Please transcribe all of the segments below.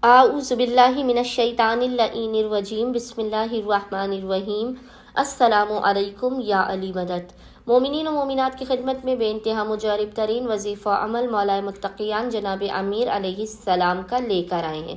اعوذ باللہ من الشیطان اللعین الرجیم بسم اللہ الرحمن الرحیم السلام علیکم یا علی مدد۔ مومنین و مومنات کی خدمت میں بے انتہا مجرب ترین وظیفہ عمل مولا متقیان جناب امیر علیہ السلام کا لے کر آئے ہیں۔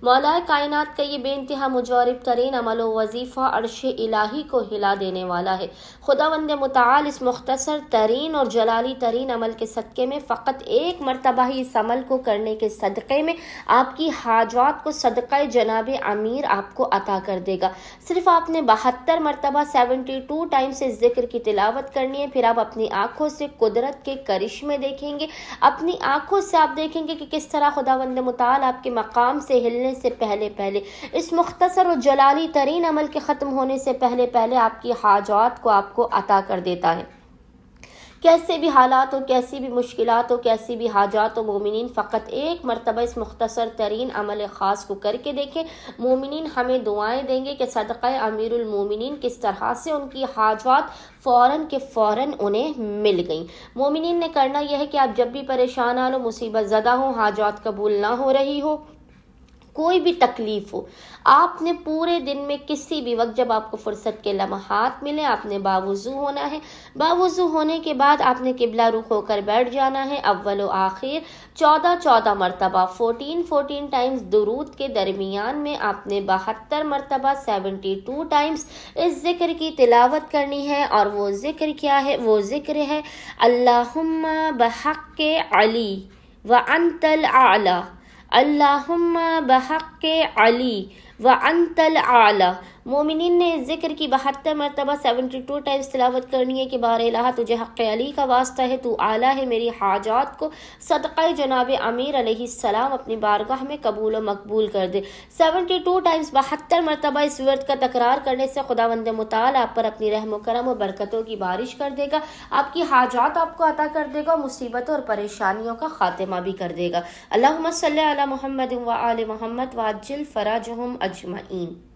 مولا کائنات کا یہ بے انتہا مجرب ترین عمل و وظیفہ عرش الہی کو ہلا دینے والا ہے۔ خداوند متعال اس مختصر ترین اور جلالی ترین عمل کے صدقے میں فقط ایک مرتبہ ہی اس عمل کو کرنے کے صدقے میں آپ کی حاجات کو صدقہ جناب امیر آپ کو عطا کر دے گا۔ صرف آپ نے 72 مرتبہ 72 ٹائمز اس ذکر کی تلاوت کرنی ہے، پھر آپ اپنی آنکھوں سے قدرت کے کرشمے دیکھیں گے، اپنی آنکھوں سے آپ دیکھیں گے کہ کس طرح خداوند متعال آپ کے مقام سے ہلنے سے پہلے اس مختصر و جلالی ترین عمل کے ختم ہونے سے پہلے آپ کی حاجات کو آپ کو عطا کر دیتا ہے۔ کیسے بھی حالات ہو، کیسی بھی مشکلات ہو، کیسی بھی حاجات ہو، مومنین فقط ایک مرتبہ اس مختصر ترین عمل خاص کو کر کے دیکھیں۔ مومنین ہمیں دعائیں دیں گے کہ صدقہ امیر المومنین کس طرح سے ان کی حاجات فوراً کے فوراً انہیں مل گئیں۔ مومنین نے کرنا یہ ہے کہ آپ جب بھی پریشان ہو، مصیبت زدہ ہو، حاجات قبول نہ ہو رہی ہو، کوئی بھی تکلیف ہو، آپ نے پورے دن میں کسی بھی وقت جب آپ کو فرصت کے لمحات ملے، آپ نے باوضو ہونا ہے۔ باوضو ہونے کے بعد آپ نے قبلہ رخ ہو کر بیٹھ جانا ہے۔ اول و آخر 14 مرتبہ 14 ٹائمز درود کے درمیان میں آپ نے 72 مرتبہ 72 ٹائمز اس ذکر کی تلاوت کرنی ہے۔ اور وہ ذکر کیا ہے؟ وہ ذکر ہے اللہم بحق علی وانت الاعلی، اللہم بحق علی وانت الاعلی۔ مومنین نے اس ذکر کی 72 مرتبہ 72 ٹائمز تلاوت کرنی ہے کہ بار الہ تجھے حق علی کا واسطہ ہے، تو اعلیٰ ہے، میری حاجات کو صدقہ جناب امیر علیہ السلام اپنی بارگاہ میں قبول و مقبول کر دے۔ 72 ٹائمز 72 مرتبہ اس ورد کا تکرار کرنے سے خداوند متعال آپ پر اپنی رحم و کرم و برکتوں کی بارش کر دے گا، آپ کی حاجات آپ کو عطا کر دے گا، مصیبتوں اور پریشانیوں کا خاتمہ بھی کر دے گا۔ اللہم صلی علی محمد و آل محمد وعجل فرجہم اجمعین۔